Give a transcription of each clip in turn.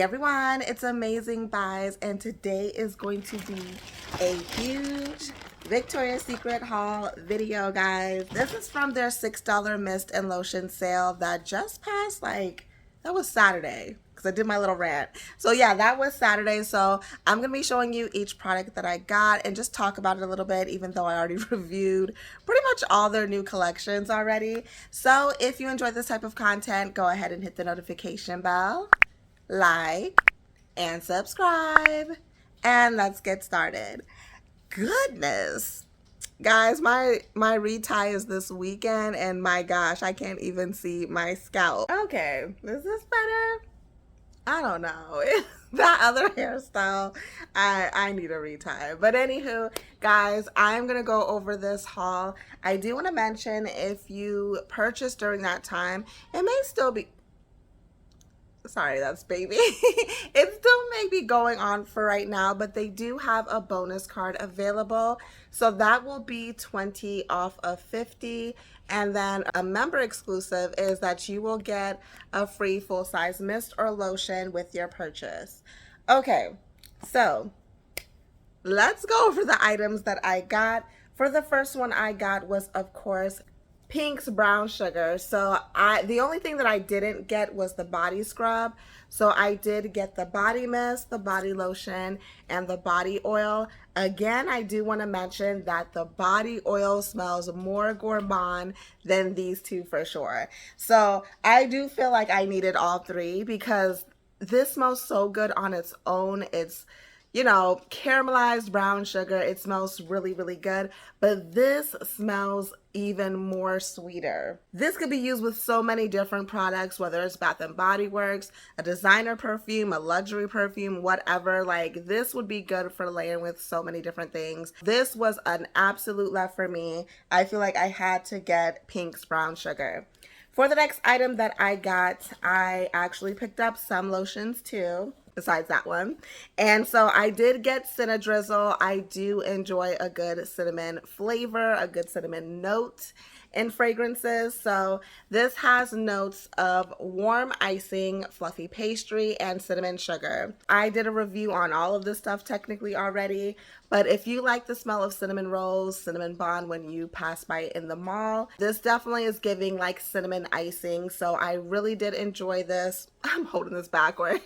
Hey everyone, it's Amazing Buys, and today is going to be a huge Victoria's Secret haul video, guys. This is from their $6 mist and lotion sale that just passed, that was Saturday, because I did my little rant. So yeah, that was Saturday, so I'm going to be showing you each product that I got and just talk about it a little bit, even though I already reviewed pretty much all their new collections already. So if you enjoy this type of content, go ahead and hit the notification bell, like, and subscribe, and let's get started. Goodness, guys, my retie is this weekend, and my gosh, I can't even see my scalp. Okay, is this better? I don't know. That other hairstyle, I need a retie. But anywho, guys, I'm gonna go over this haul. I do want to mention, if you purchase during that time, it may still be, sorry, that's baby. It still may be going on for right now, but they do have a bonus card available. So that will be 20 off of 50. And then a member exclusive is that you will get a free full-size mist or lotion with your purchase. Okay, so let's go over the items that I got. For the first one I got was, of course, Pink's brown sugar. So the only thing that I didn't get was the body scrub. So I did get the body mist, the body lotion, and the body oil. Again, I do want to mention that the body oil smells more gourmand than these two for sure. So I do feel like I needed all three because this smells so good on its own. It's, you know, caramelized brown sugar. It smells really, really good, but this smells even more sweeter. This could be used with so many different products, whether it's Bath and Body Works, a designer perfume, a luxury perfume, whatever. Like, this would be good for layering with so many different things. This was an absolute love for me. I feel like I had to get Pink's brown sugar. For the next item that I got, I actually picked up some lotions too, besides that one. And so I did get Cinnadrizzle. I do enjoy a good cinnamon flavor, a good cinnamon note in fragrances. So this has notes of warm icing, fluffy pastry, and cinnamon sugar. I did a review on all of this stuff technically already, but if you like the smell of cinnamon rolls, cinnamon bun when you pass by in the mall, this definitely is giving like cinnamon icing. So I really did enjoy this. I'm holding this backwards.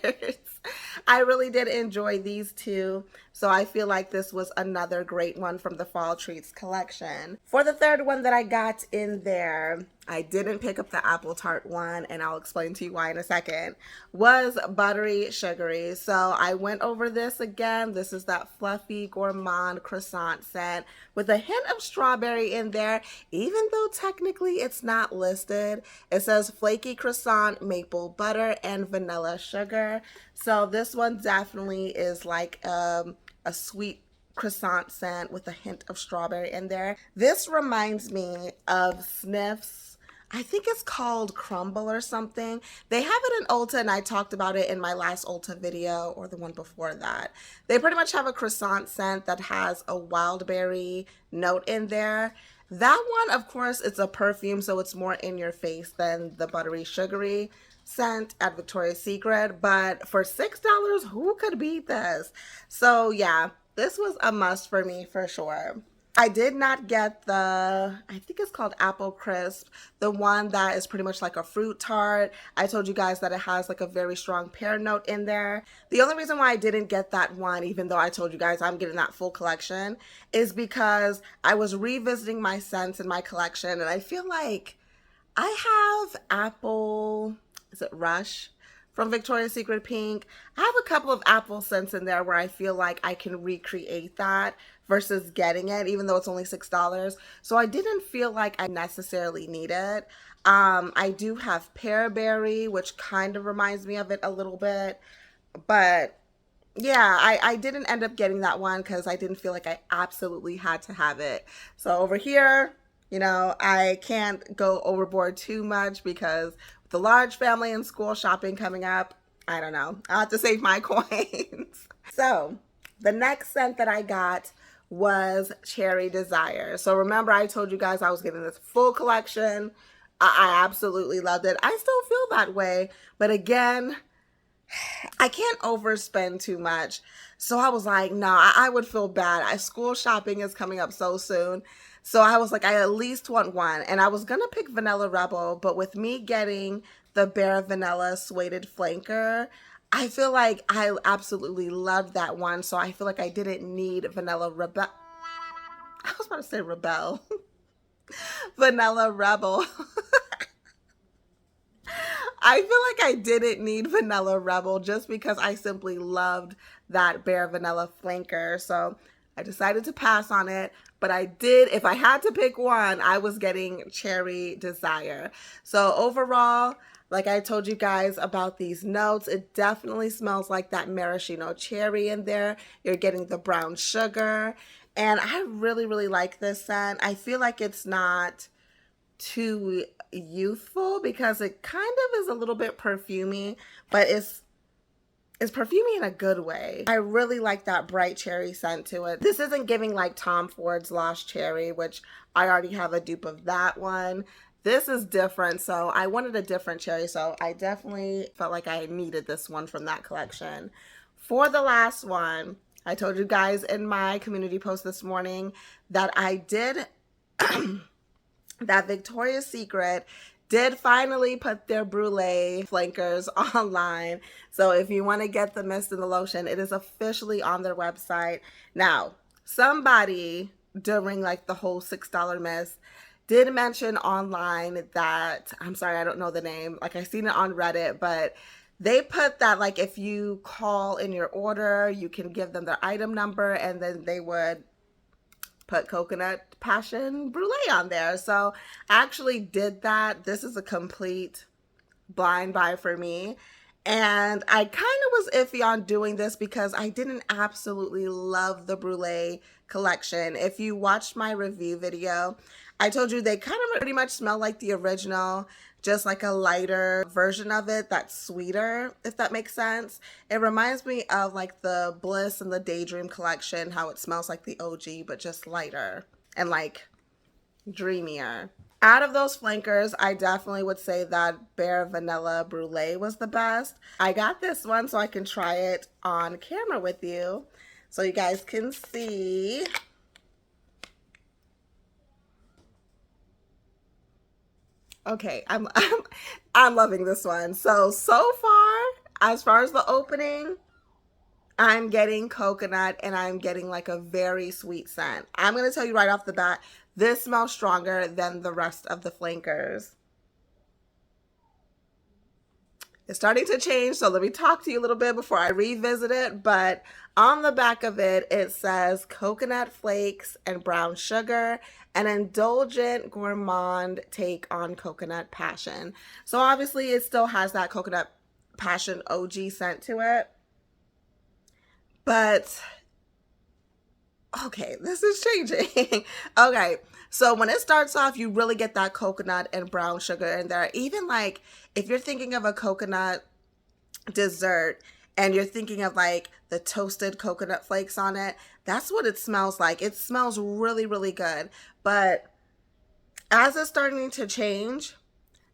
I really did enjoy these two. So I feel like this was another great one from the Fall Treats collection. For the third one that I got in there, I didn't pick up the apple tart one, and I'll explain to you why in a second, was Buttery Sugary. So I went over this again. This is that fluffy gourmand croissant scent with a hint of strawberry in there, even though technically it's not listed. It says flaky croissant, maple butter, and vanilla sugar. So this one definitely is like a sweet croissant scent with a hint of strawberry in there. This reminds me of Sniff's, I think it's called Crumble or something. They have it in Ulta, and I talked about it in my last Ulta video or the one before that. They pretty much have a croissant scent that has a wild berry note in there. That one, of course, it's a perfume, so it's more in your face than the Buttery Sugary scent at Victoria's Secret. But for $6, who could beat this? So yeah, this was a must for me for sure. I did not get the, I think it's called Apple Crisp, the one that is pretty much like a fruit tart. I told you guys that it has like a very strong pear note in there. The only reason why I didn't get that one, even though I told you guys I'm getting that full collection, is because I was revisiting my scents in my collection, and I feel like I have apple, is it Rush? From Victoria's Secret Pink. I have a couple of apple scents in there where I feel like I can recreate that versus getting it, even though it's only $6. So I didn't feel like I necessarily need it. I do have Pearberry, which kind of reminds me of it a little bit. But yeah, I didn't end up getting that one because I didn't feel like I absolutely had to have it. So over here, you know, I can't go overboard too much because with the large family and school shopping coming up, I don't know. I'll have to save my coins. So the next scent that I got was Cherry Desire. So remember, I told you guys I was getting this full collection. I absolutely loved it. I still feel that way. But again, I can't overspend too much. So I was like, no, I would feel bad. School shopping is coming up so soon. So I was like, I at least want one. And I was going to pick Vanilla Rebel, but with me getting the Bare Vanilla Suede Flanker, I feel like I absolutely loved that one. So I feel like I didn't need Vanilla Rebel. I was about to say Rebel. Vanilla Rebel. I feel like I didn't need Vanilla Rebel just because I simply loved that Bare Vanilla Flanker. So I decided to pass on it. But I did, if I had to pick one, I was getting Cherry Desire. So overall, like I told you guys about these notes, it definitely smells like that maraschino cherry in there. You're getting the brown sugar. And I really, really like this scent. I feel like it's not too youthful because it kind of is a little bit perfumey, but it's perfumey in a good way. I really like that bright cherry scent to it. This isn't giving like Tom Ford's Lost Cherry, which I already have a dupe of that one. This is different, so I wanted a different cherry, so I definitely felt like I needed this one from that collection. For the last one, I told you guys in my community post this morning that I did that Victoria's Secret did finally put their Brulee flankers online. So if you want to get the mist and the lotion, it is officially on their website. Now, somebody during like the whole $6 mist did mention online that, I'm sorry, I don't know the name. Like I seen it on Reddit, but they put that like if you call in your order, you can give them their item number and then they would put Coconut Passion Brulee on there. So I actually did that. This is a complete blind buy for me. And I kind of was iffy on doing this because I didn't absolutely love the Brulee collection. If you watched my review video, I told you they kind of pretty much smell like the original, just like a lighter version of it that's sweeter, if that makes sense. It reminds me of like the Bliss and the Daydream collection, how it smells like the OG, but just lighter and like dreamier. Out of those flankers, I definitely would say that Bare Vanilla Brulee was the best. I got this one so I can try it on camera with you so you guys can see. Okay, I'm loving this one. So far as the opening, I'm getting coconut and I'm getting like a very sweet scent. I'm going to tell you right off the bat, this smells stronger than the rest of the flankers. It's starting to change, so let me talk to you a little bit before I revisit it. But on the back of it, it says coconut flakes and brown sugar, an indulgent gourmand take on coconut passion. So obviously it still has that coconut passion OG scent to it. But okay, this is changing. Okay, so when it starts off, you really get that coconut and brown sugar in there. Even like if you're thinking of a coconut dessert and you're thinking of like the toasted coconut flakes on it, that's what it smells like. It smells really, really good. But as it's starting to change,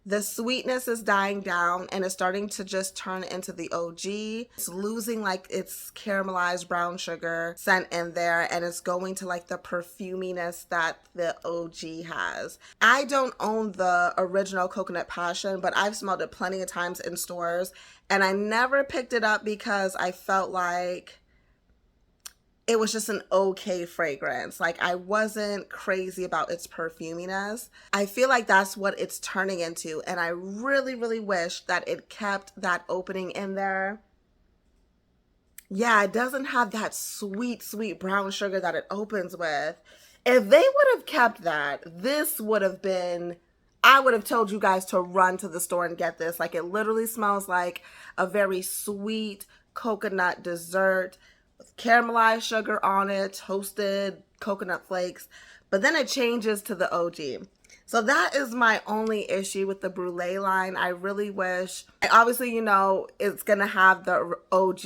the sweetness is dying down and it's starting to just turn into the OG. It's losing like its caramelized brown sugar scent in there and it's going to like the perfuminess that the OG has. I don't own the original Coconut Passion, but I've smelled it plenty of times in stores and I never picked it up because I felt like it was just an okay fragrance. Like I wasn't crazy about its perfuminess. I feel like that's what it's turning into. And I really, really wish that it kept that opening in there. Yeah, it doesn't have that sweet, sweet brown sugar that it opens with. If they would have kept that, this would have been, I would have told you guys to run to the store and get this. Like it literally smells like a very sweet coconut dessert. Caramelized sugar on it, toasted coconut flakes, but then it changes to the OG. So that is my only issue with the Brulee line. I really wish, obviously, you know, it's gonna have the OG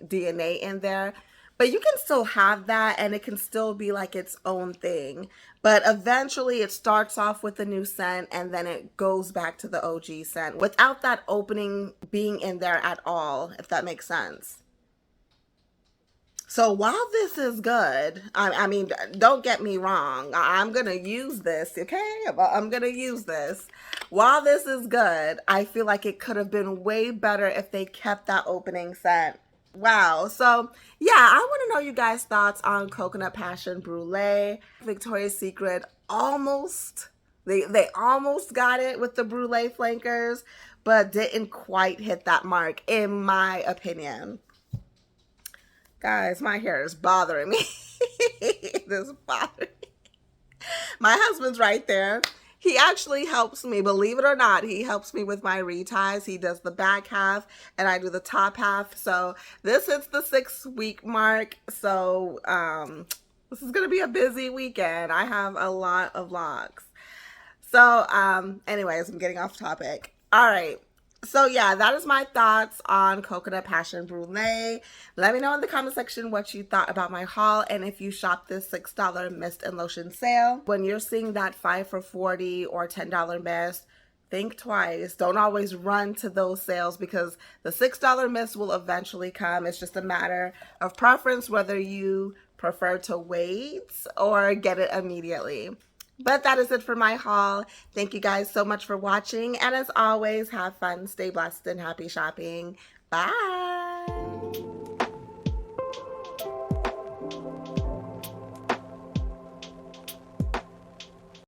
DNA in there, But you can still have that and it can still be like its own thing. But eventually it starts off with the new scent and then it goes back to the OG scent without that opening being in there at all, if that makes sense. So while this is good, I mean, don't get me wrong. I'm going to use this, okay? I'm going to use this. While this is good, I feel like it could have been way better if they kept that opening scent. Wow. So, yeah, I want to know you guys' thoughts on Coconut Passion Brulee. Victoria's Secret almost, they almost got it with the Brulee flankers, but didn't quite hit that mark, in my opinion. Guys, my hair is bothering me. It is bothering me. My husband's right there. He actually helps me, believe it or not. He helps me with my reties. He does the back half and I do the top half. So this hits the 6-week mark. So this is going to be a busy weekend. I have a lot of locks. So anyways, I'm getting off topic. All right. So yeah, that is my thoughts on Coconut Passion Brulee. Let me know in the comment section what you thought about my haul and if you shopped this $6 mist and lotion sale. When you're seeing that 5 for $40 or $10 mist, think twice. Don't always run to those sales because the $6 mist will eventually come. It's just a matter of preference whether you prefer to wait or get it immediately. But that is it for my haul. Thank you guys so much for watching. And as always, have fun, stay blessed, and happy shopping. Bye.